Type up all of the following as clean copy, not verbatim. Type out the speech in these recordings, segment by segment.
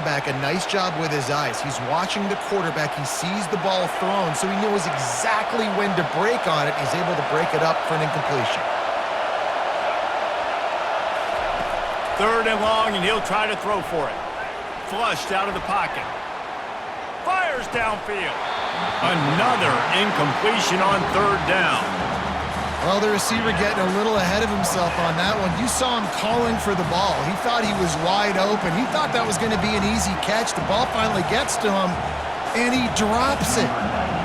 quarterback a nice job with his eyes. He's watching the quarterback. He sees the ball thrown, so he knows exactly when to break on it. He's able to break it up for an incompletion. 3rd and long, and he'll try to throw for it. Flushed out of the pocket. Fires downfield. Another incompletion on 3rd down. Well, the receiver getting a little ahead of himself on that one. You saw him calling for the ball. He thought he was wide open. He thought that was going to be an easy catch. The ball finally gets to him, and he drops it.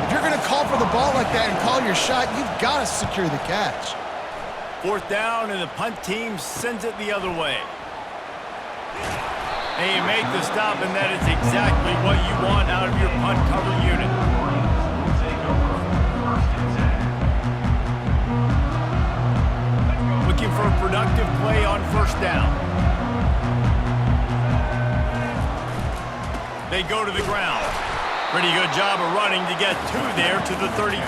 If you're going to call for the ball like that and call your shot, you've got to secure the catch. 4th down, and the punt team sends it the other way. And you make the stop, and that is exactly what you want out of your punt cover unit. Looking for a productive play on 1st down. They go to the ground. Pretty good job of running to get 2 there to the 32.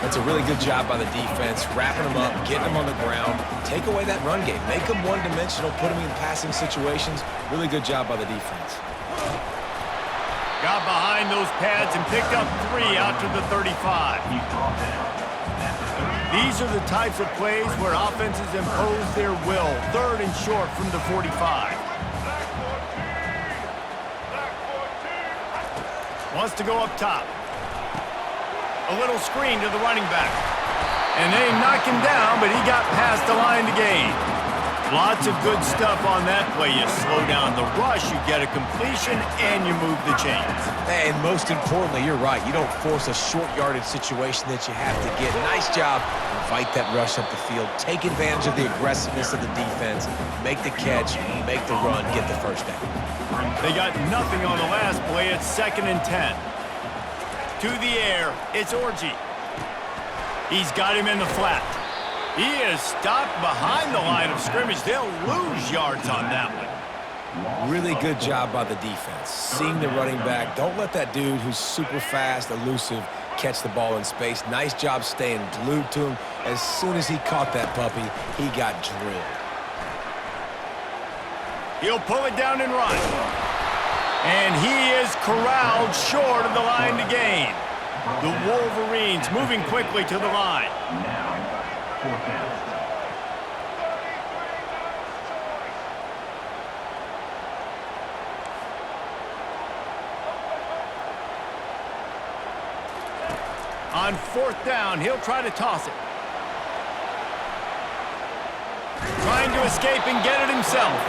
That's a really good job by the defense, wrapping them up, getting them on the ground, take away that run game, make them one-dimensional, put them in passing situations. Really good job by the defense. Got behind those pads and picked up 3 out to the 35. These are the types of plays where offenses impose their will. 3rd and short from the 45. Wants to go up top. A little screen to the running back. And they knock him down, but he got past the line to gain. Lots of good stuff on that play. You slow down the rush, you get a completion, and you move the chains. And most importantly, you're right. You don't force a short yardage situation that you have to get. Nice job. Invite that rush up the field. Take advantage of the aggressiveness of the defense. Make the catch, make the run, get the 1st down. They got nothing on the last play. It's 2nd and 10. To the air, it's Orji. He's got him in the flat. He is stopped behind the line of scrimmage. They'll lose yards on that one. Really good job by the defense. Seeing the running back. Don't let that dude who's super fast, elusive, catch the ball in space. Nice job staying glued to him. As soon as he caught that puppy, he got drilled. He'll pull it down and run. And he is corralled short of the line to gain. The Wolverines moving quickly to the line. On 4th down, he'll try to toss it. Trying to escape and get it himself.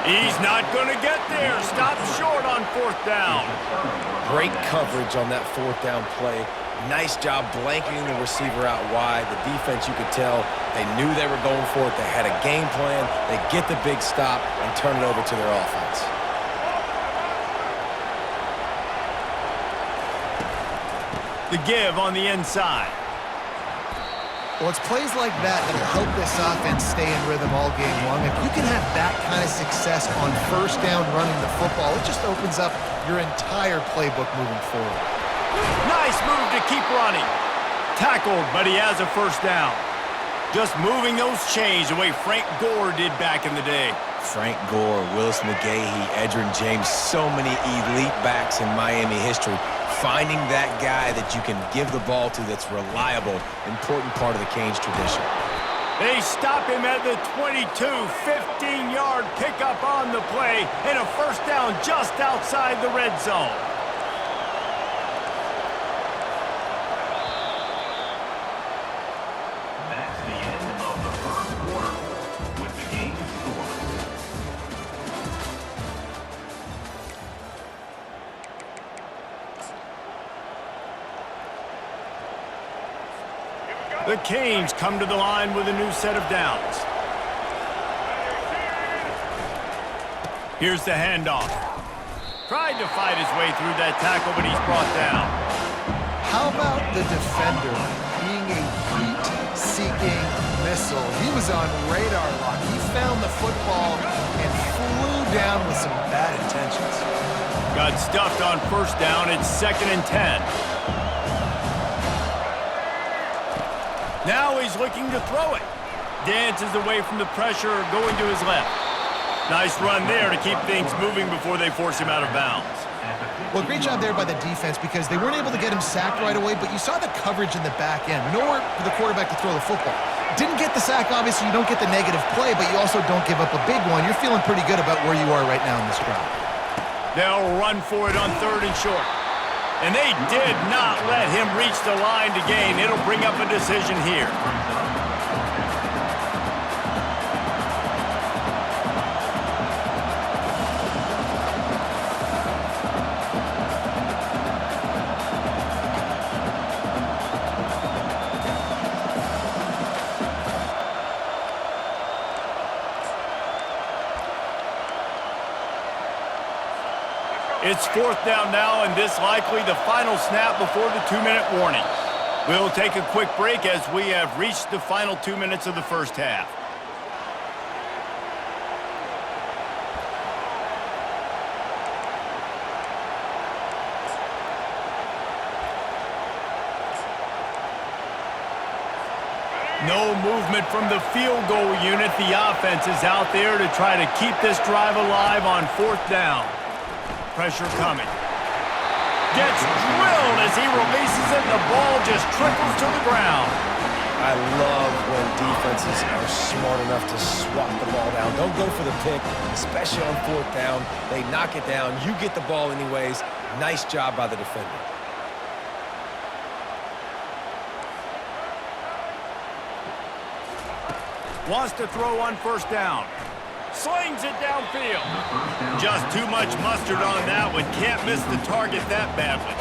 He's not going to get there. Stop short on 4th down. Great coverage on that 4th down play. Nice job blanketing the receiver out wide. The defense, you could tell, they knew they were going for it. They had a game plan. They get the big stop and turn it over to their offense. The give on the inside. Well, it's plays like that that'll help this offense stay in rhythm all game long. If you can have that kind of success on 1st down running the football, it just opens up your entire playbook moving forward. Nice move to keep running. Tackled, but he has a 1st down. Just moving those chains the way Frank Gore did back in the day. Frank Gore, Willis McGahee, Edgerrin James, so many elite backs in Miami history. Finding that guy that you can give the ball to that's reliable, important part of the Canes tradition. They stop him at the 22, 15-yard pickup on the play, and a 1st down just outside the red zone. That's the end of the 1st quarter with the game score. The Canes come to the line with a new set of downs. Here's the handoff. Tried to fight his way through that tackle, but he's brought down. How about the defender being a heat-seeking missile? He was on radar lock. He found the football and flew down with some bad intentions. Got stuffed on 1st down. It's 2nd and 10. Now he's looking to throw it. Dances away from the pressure, going to his left. Nice run there to keep things moving before they force him out of bounds. Well, great job there by the defense because they weren't able to get him sacked right away, but you saw the coverage in the back end. Nowhere for the quarterback to throw the football. Didn't get the sack, obviously. You don't get the negative play, but you also don't give up a big one. You're feeling pretty good about where you are right now in this drive. They'll run for it on 3rd and short. And they did not let him reach the line to gain. It'll bring up a decision here. It's 4th down now, and this likely the final snap before the 2-minute warning. We'll take a quick break as we have reached the final 2 minutes of the first half. No movement from the field goal unit. The offense is out there to try to keep this drive alive on 4th down. Pressure coming. Gets drilled as he releases it. The ball just trickles to the ground. I love when defenses are smart enough to swat the ball down. Don't go for the pick, especially on 4th down. They knock it down. You get the ball anyways. Nice job by the defender. Wants to throw on 1st down. Slings it downfield. Just too much mustard on that one. Can't miss the target that badly.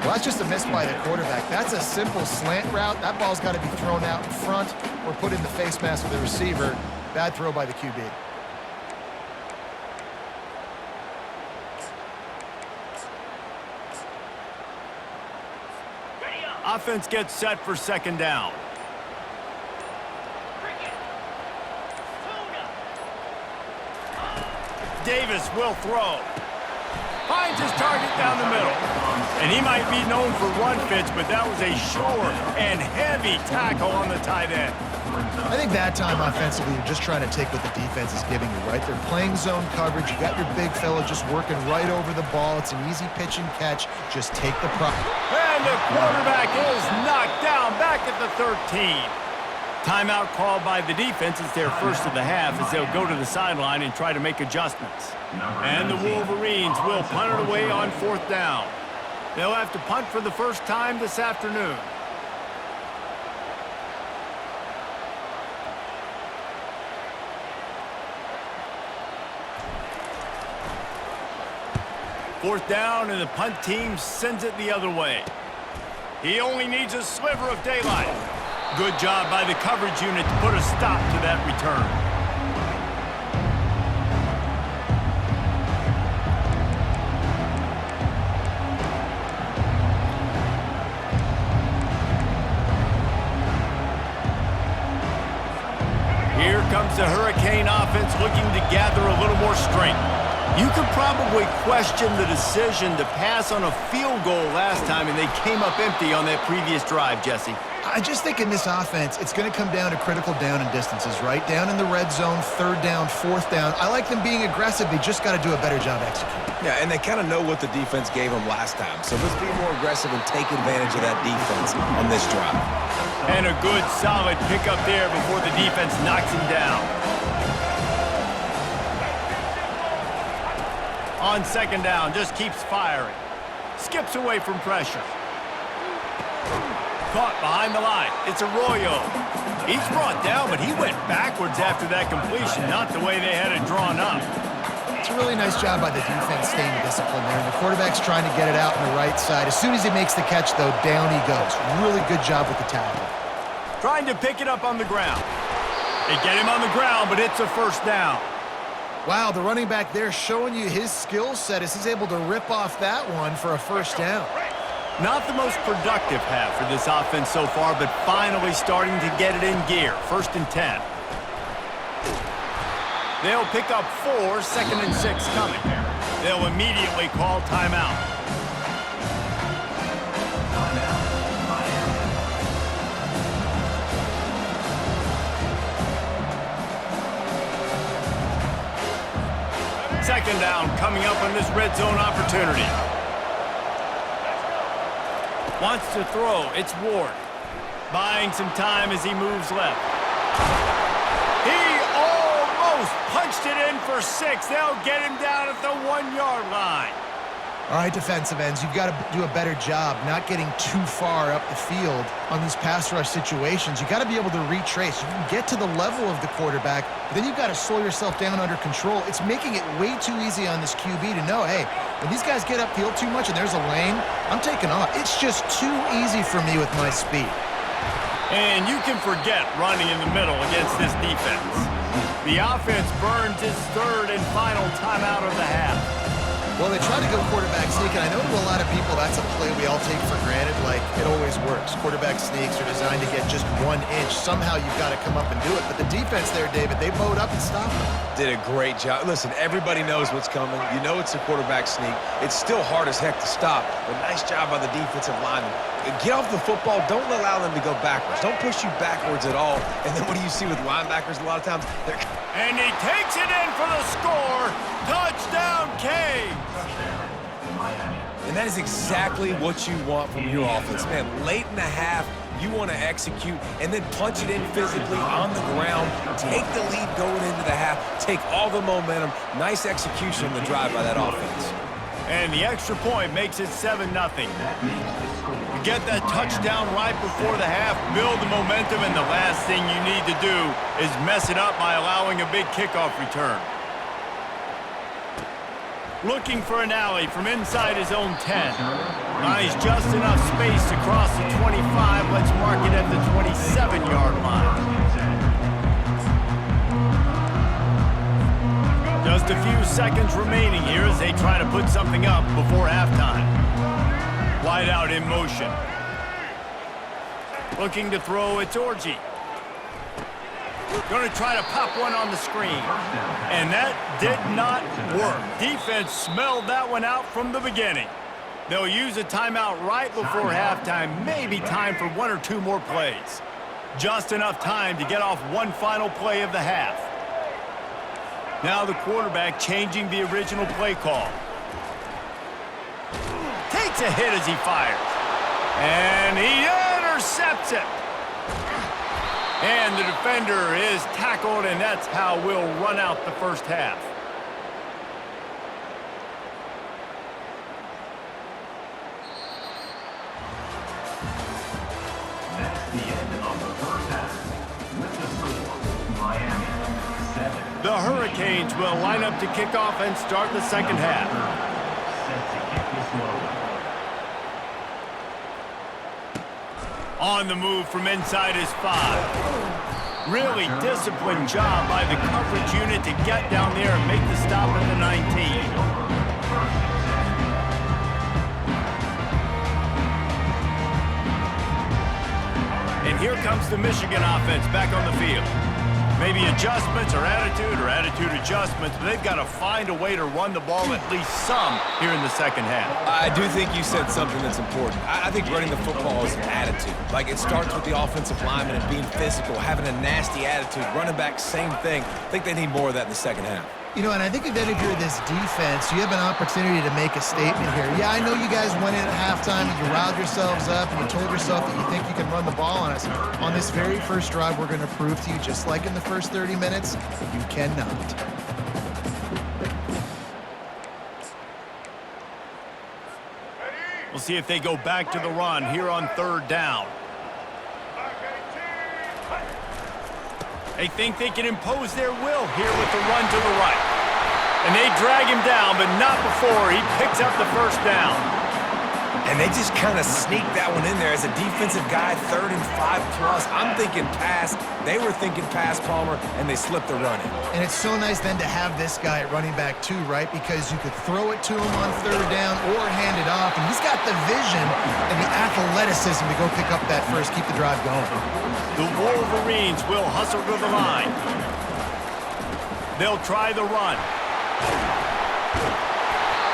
Well, that's just a miss by the quarterback. That's a simple slant route. That ball's got to be thrown out in front or put in the face mask of the receiver. Bad throw by the QB. Offense gets set for 2nd down. Davis will throw. Finds his target down the middle. And he might be known for run fits, but that was a sure and heavy tackle on the tight end. I think that time offensively, you're just trying to take what the defense is giving you, right? They're playing zone coverage. You got your big fella just working right over the ball. It's an easy pitch and catch. Just take the prop. And the quarterback is knocked down back at the 13. Timeout called by the defense. It's their first of the half as they'll go to the sideline and try to make adjustments. And the Wolverines will punt it away on 4th down. They'll have to punt for the first time this afternoon. Fourth down, and the punt team sends it the other way. He only needs a sliver of daylight. Good job by the coverage unit to put a stop to that return. Here comes the Hurricane offense looking to gather a little more strength. You could probably question the decision to pass on a field goal last time, and they came up empty on that previous drive, Jesse. I just think in this offense, it's going to come down to critical down and distances, right? Down in the red zone, 3rd down, 4th down. I like them being aggressive. They just got to do a better job executing. Yeah, and they kind of know what the defense gave them last time. So let's be more aggressive and take advantage of that defense on this drive. And a good, solid pickup there before the defense knocks him down. On 2nd down, just keeps firing. Skips away from pressure. Caught behind the line. It's Arroyo. He's brought down, but he went backwards after that completion, not the way they had it drawn up. It's a really nice job by the defense staying disciplined there. The quarterback's trying to get it out on the right side. As soon as he makes the catch, though, down he goes. Really good job with the tackle. Trying to pick it up on the ground. They get him on the ground, but it's a 1st down. Wow, the running back there showing you his skill set as he's able to rip off that one for a 1st down. Not the most productive half for this offense so far, but finally starting to get it in gear. 1st and 10. They'll pick up 4, 2nd and 6 coming. They'll immediately call timeout. Second down coming up on this red zone opportunity. Wants to throw. It's Ward. Buying some time as he moves left. He almost punched it in for 6. They'll get him down at the 1-yard line. All right, defensive ends, you've got to do a better job not getting too far up the field on these pass rush situations. You've got to be able to retrace. You can get to the level of the quarterback, but then you've got to slow yourself down under control. It's making it way too easy on this QB to know, hey, when these guys get upfield too much and there's a lane, I'm taking off. It's just too easy for me with my speed. And you can forget running in the middle against this defense. The offense burns its third and final timeout of the half. Well, they tried to go quarterback sneak, and I know to a lot of people that's a play we all take for granted, like it always works. Quarterback sneaks are designed to get just 1 inch. Somehow you've got to come up and do it. But the defense there, David, they bowed up and stopped them. Did a great job. Listen, everybody knows what's coming. You know it's a quarterback sneak. It's still hard as heck to stop, but nice job by the defensive lineman. Get off the football. Don't allow them to go backwards. Don't push you backwards at all. And then what do you see with linebackers a lot of times? And he takes it in for the score. Touchdown, Canes. And that is exactly what you want from your offense. Man, late in the half, you want to execute and then punch it in physically on the ground. Take the lead going into the half. Take all the momentum. Nice execution on the drive by that offense. And the extra point makes it 7-0. You get that touchdown right before the half, build the momentum, and the last thing you need to do is mess it up by allowing a big kickoff return. Looking for an alley from inside his own 10. Nice, just enough space to cross the 25. Let's mark it at the 27-yard line. Just a few seconds remaining here as they try to put something up before halftime. Wide out in motion. Looking to throw, it's Orji. Going to try to pop one on the screen. And that did not work. Defense smelled that one out from the beginning. They'll use a timeout right before halftime. Maybe time for 1 or 2 more plays. Just enough time to get off one final play of the half. Now the quarterback changing the original play call. Takes a hit as he fires. And he intercepts it. And the defender is tackled, and that's how we'll run out the first half. That's the end of the first half. With the score, Miami 7. The Hurricanes will line up to kick off and start the second half. Set to kick this one. On the move from inside his 5. Really disciplined job by the coverage unit to get down there and make the stop at the 19. And here comes the Michigan offense back on the field. Maybe adjustments or attitude adjustments, but they've got to find a way to run the ball at least some here in the second half. I do think you said something that's important. I think running the football is an attitude. Like, it starts with the offensive lineman and being physical, having a nasty attitude. Running back, same thing. I think they need more of that in the second half. You know, and I think that if you're this defense, you have an opportunity to make a statement here. Yeah, I know you guys went in at halftime and you riled yourselves up and you told yourself that you think you can run the ball on us. On this very first drive, we're going to prove to you, just like in the first 30 minutes, you cannot. We'll see if they go back to the run here on third down. They think they can impose their will here with the run to the right. And they drag him down, but not before he picks up the first down. And they just kind of sneak that one in there as a defensive guy, 3rd and 5+. I'm thinking pass. They were thinking pass, Palmer, and they slipped the run in. And it's so nice then to have this guy at running back too, right? Because you could throw it to him on third down or hand it off. And he's got the vision and the athleticism to go pick up that first, keep the drive going. The Wolverines will hustle to the line. They'll try the run.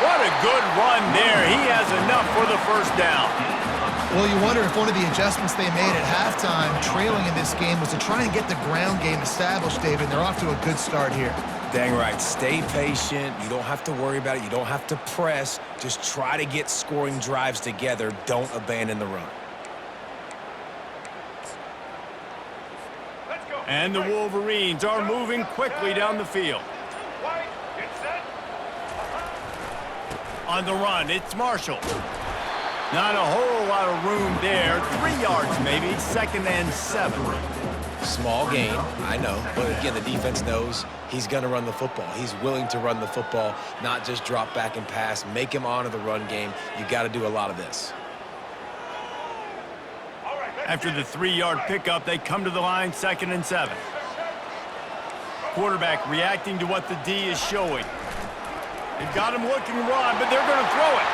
What a good run there. He has enough for the first down. Well, you wonder if one of the adjustments they made at halftime, trailing in this game, was to try and get the ground game established, David. They're off to a good start here. Dang right. Stay patient. You don't have to worry about it. You don't have to press. Just try to get scoring drives together. Don't abandon the run. And the Wolverines are moving quickly down the field. On the run, it's Marshall. Not a whole lot of room there. 3 yards maybe, 2nd and 7. Small gain, I know. But again, the defense knows he's going to run the football. He's willing to run the football, not just drop back and pass. Make him honor the run game. You got to do a lot of this. After the 3-yard pickup, they come to the line, 2nd and 7. Quarterback reacting to what the D is showing. They've got him looking run, but they're going to throw it.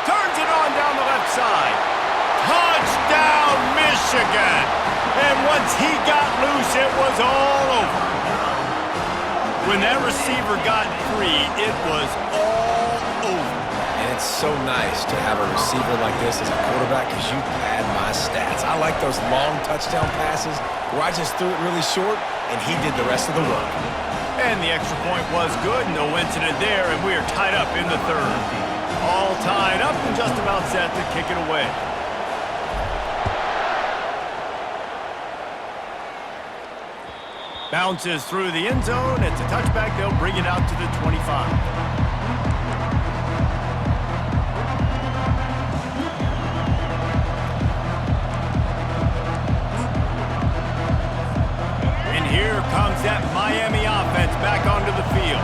Turns it on down the left side. Touchdown, Michigan! And once he got loose, it was all over. When that receiver got free, it was all over. And it's so nice to have a receiver like this as a quarterback because you pad my stats. I like those long touchdown passes where I just threw it really short and he did the rest of the work. And the extra point was good, no incident there, and we are tied up in the 3rd. All tied up and just about set to kick it away. Bounces through the end zone. It's a touchback. They'll bring it out to the 25. Here comes that Miami offense back onto the field.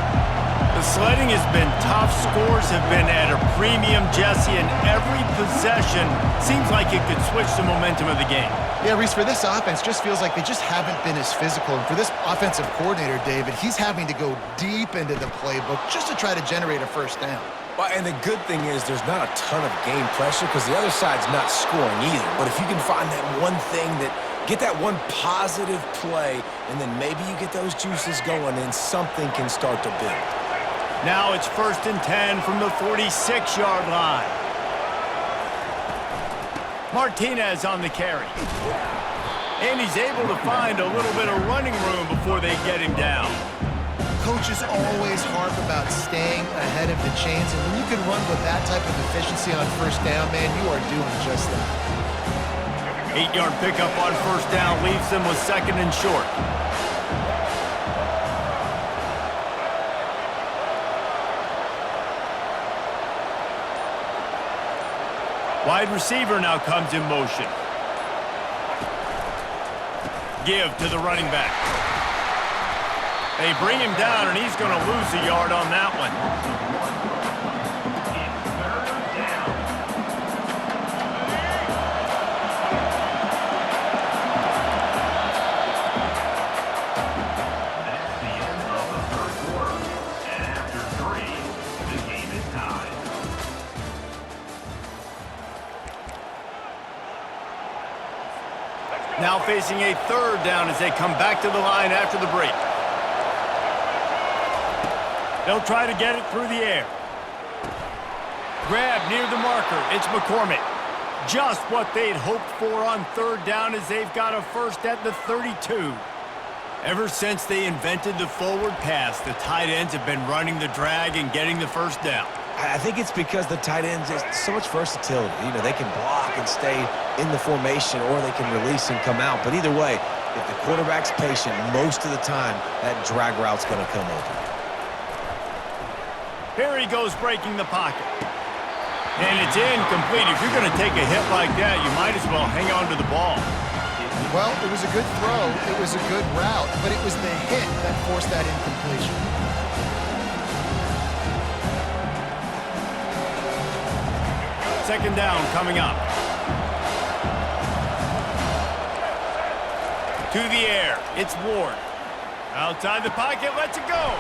The sledding has been tough. Scores have been at a premium, Jesse, and every possession seems like it could switch the momentum of the game. Yeah, Reese, for this offense, just feels like they just haven't been as physical. And for this offensive coordinator, David, he's having to go deep into the playbook just to try to generate a first down. Well, and the good thing is there's not a ton of game pressure because the other side's not scoring either. But if you can find that one thing that get that one positive play, and then maybe you get those juices going, and something can start to build. Now it's 1st and 10 from the 46-yard line. Martinez on the carry. And he's able to find a little bit of running room before they get him down. Coaches always harp about staying ahead of the chains, and when you can run with that type of efficiency on first down, man, you are doing just that. 8-yard pickup on first down leaves them with 2nd and short. Wide receiver now comes in motion. Give to the running back. They bring him down, and he's going to lose a yard on that one. Now facing a 3rd down as they come back to the line after the break. They'll try to get it through the air. Grab near the marker. It's McCormick. Just what they'd hoped for on 3rd down as they've got a first at the 32. Ever since they invented the forward pass, the tight ends have been running the drag and getting the first down. I think it's because the tight ends is so much versatility. You know, they can block and stay in the formation, or they can release and come out. But either way, if the quarterback's patient, most of the time, that drag route's going to come open. Here he goes breaking the pocket. And it's incomplete. If you're going to take a hit like that, you might as well hang on to the ball. Well, it was a good throw. It was a good route, but it was the hit that forced that incompletion. 2nd down coming up. To the air. It's Ward. Outside the pocket, lets it go.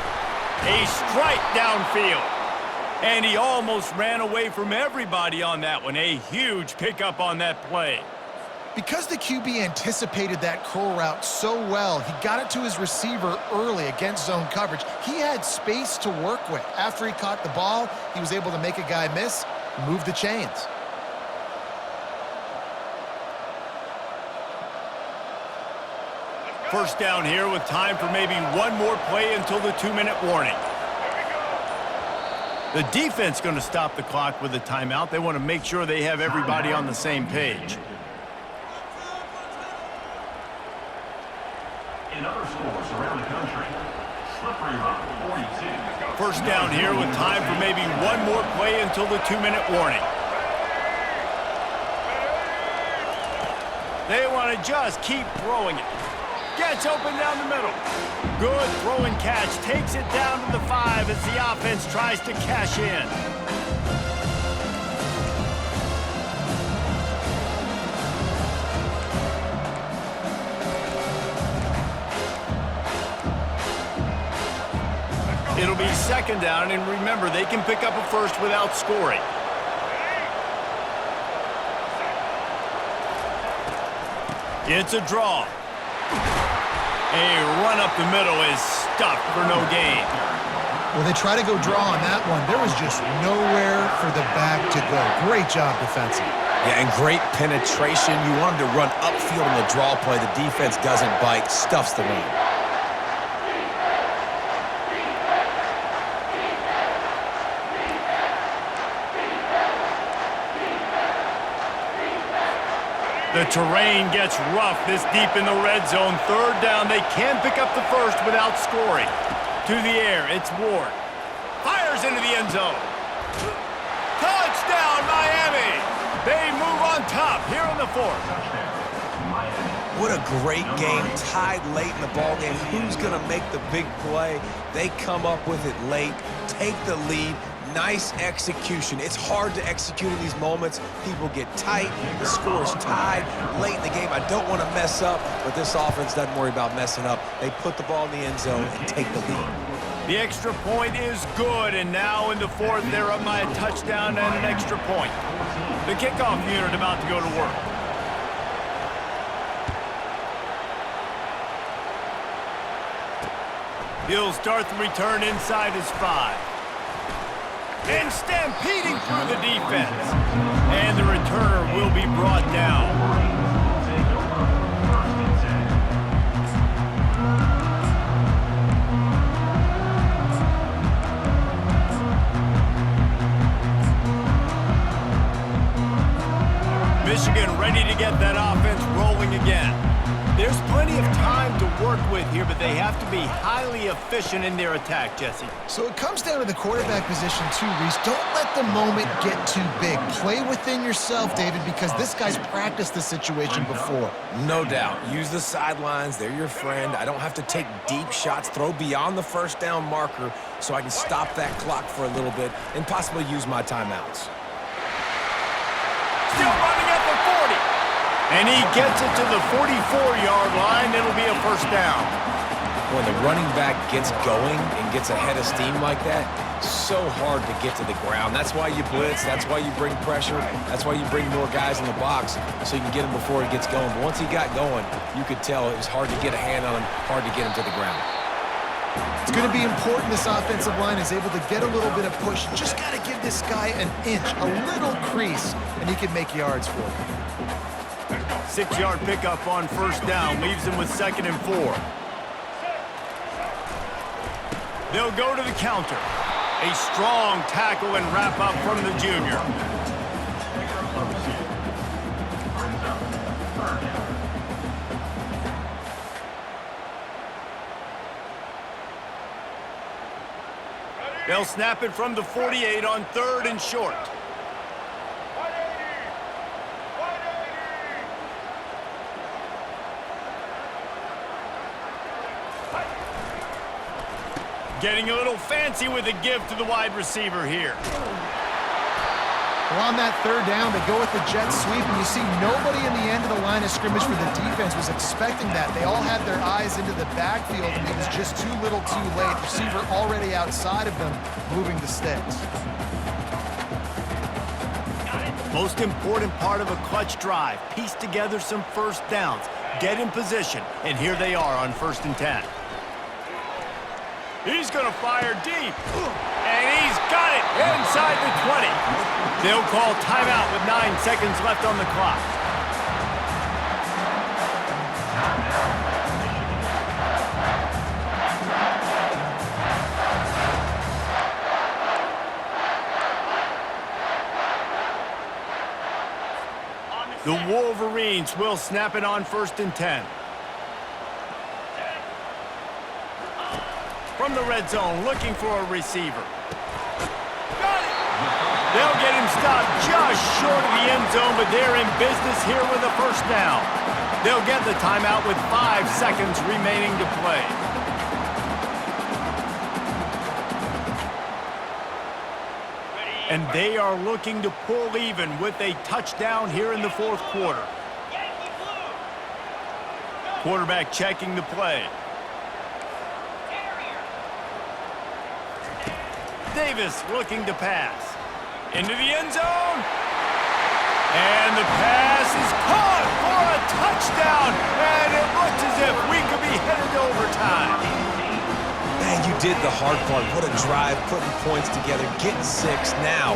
A strike downfield. And he almost ran away from everybody on that one. A huge pickup on that play. Because the QB anticipated that curl route so well, he got it to his receiver early against zone coverage. He had space to work with. After he caught the ball, he was able to make a guy miss, move the chains. First down here with time for maybe one more play until the 2-minute warning. The defense going to stop the clock with a timeout. They want to make sure they have everybody on the same page. In other schools around the country, Slippery Rock 42. First down here with time for maybe one more play until the 2-minute warning. They want to just keep throwing it. Gets open down the middle. Good throw and catch. Takes it down to the 5 as the offense tries to cash in. It'll be second down, and remember, they can pick up a first without scoring. It's a draw. A run up the middle is stuffed for no gain. Well, they try to go draw on that one. There was just nowhere for the back to go. Great job defensive. Yeah, and great penetration. You want him to run upfield on the draw play. The defense doesn't bite, stuffs the run. The terrain gets rough this deep in the red zone. Third down, they can pick up the first without scoring. To the air, it's Ward. Fires into the end zone. Touchdown, Miami! They move on top here in the 4th. What a great game, tied late in the ballgame. Who's going to make the big play? They come up with it late, take the lead. Nice execution. It's hard to execute in these moments. People get tight. The score is tied late in the game. I don't want to mess up, but this offense doesn't worry about messing up. They put the ball in the end zone and take the lead. The extra point is good, and now in the 4th, they're up by a touchdown and an extra point. The kickoff unit about to go to work. He'll start the return inside his 5. And stampeding through the defense. And the returner will be brought down. Michigan ready to get that offense rolling again. There's plenty of time to work with here, but they have to be highly efficient in their attack, Jesse. So it comes down to the quarterback position too, Reese. Don't let the moment get too big. Play within yourself, David, because this guy's practiced the situation before. No doubt. Use the sidelines. They're your friend. I don't have to take deep shots. Throw beyond the first down marker so I can stop that clock for a little bit and possibly use my timeouts. Still running at the 40. And he gets it to the 44-yard line. It'll be a first down. When the running back gets going and gets ahead of steam like that, so hard to get to the ground. That's why you blitz. That's why you bring pressure. That's why you bring more guys in the box so you can get him before he gets going. But once he got going, you could tell it was hard to get a hand on him, hard to get him to the ground. It's going to be important this offensive line is able to get a little bit of push. Just got to give this guy an inch, a little crease, and he can make yards for him. 6-yard pickup on first down leaves him with 2nd and 4. They'll go to the counter. A strong tackle and wrap up from the junior. They'll snap it from the 48 on 3rd and short. Getting a little fancy with a give to the wide receiver here. Well, on that 3rd down, they go with the jet sweep, and you see nobody in the end of the line of scrimmage for the defense was expecting that. They all had their eyes into the backfield, and it was just too little too late. Receiver already outside of them, moving the sticks. Most important part of a clutch drive. Piece together some first downs. Get in position, and here they are on 1st and 10. He's going to fire deep. And he's got it inside the 20. They'll call timeout with 9 seconds left on the clock. The Wolverines will snap it on 1st and 10. From the red zone, looking for a receiver. Got it! They'll get him stopped just short of the end zone, but they're in business here with a first down. They'll get the timeout with 5 seconds remaining to play. And they are looking to pull even with a touchdown here in the 4th quarter. Quarterback checking the play. Davis looking to pass. Into the end zone. And the pass is caught for a touchdown. And it looks as if we could be headed to overtime. Man, you did the hard part. What a drive, putting points together, getting 6. Now,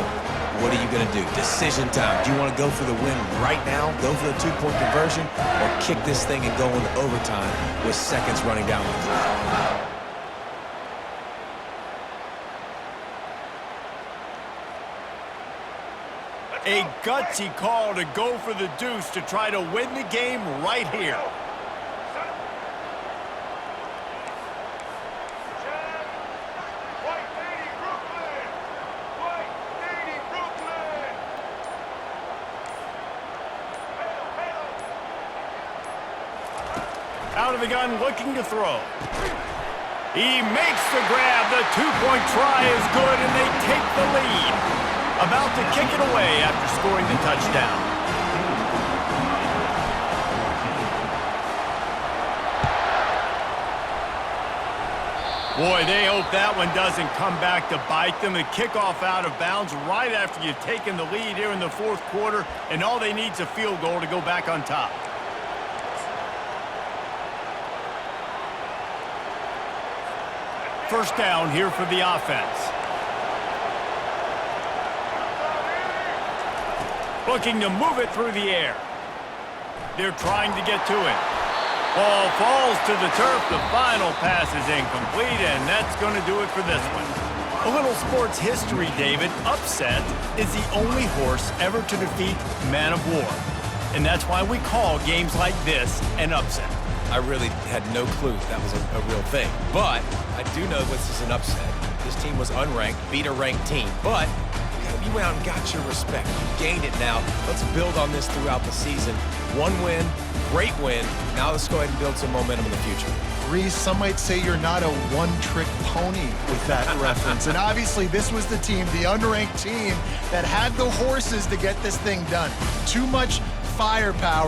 what are you going to do? Decision time. Do you want to go for the win right now, go for the 2-point conversion, or kick this thing and go into overtime with seconds running down the clock? A gutsy call to go for the deuce to try to win the game right here. Out of the gun, looking to throw. He makes the grab. The 2-point try is good, and they take the lead. About to kick it away after scoring the touchdown. Boy, they hope that one doesn't come back to bite them. The kickoff out of bounds right after you've taken the lead here in the 4th quarter, and all they need is a field goal to go back on top. First down here for the offense. Looking to move it through the air. They're trying to get to it. Ball falls to the turf. The final pass is incomplete, and that's going to do it for this one. A little sports history, David. Upset is the only horse ever to defeat Man of War. And that's why we call games like this an upset. I really had no clue that was a real thing. But I do know this is an upset. This team was unranked, beat a ranked team. But you went out and got your respect. You gained it now. Let's build on this throughout the season. 1 win, great win. Now let's go ahead and build some momentum in the future. Reese, some might say you're not a one-trick pony with that reference. And obviously, this was the team, the unranked team, that had the horses to get this thing done. Too much firepower.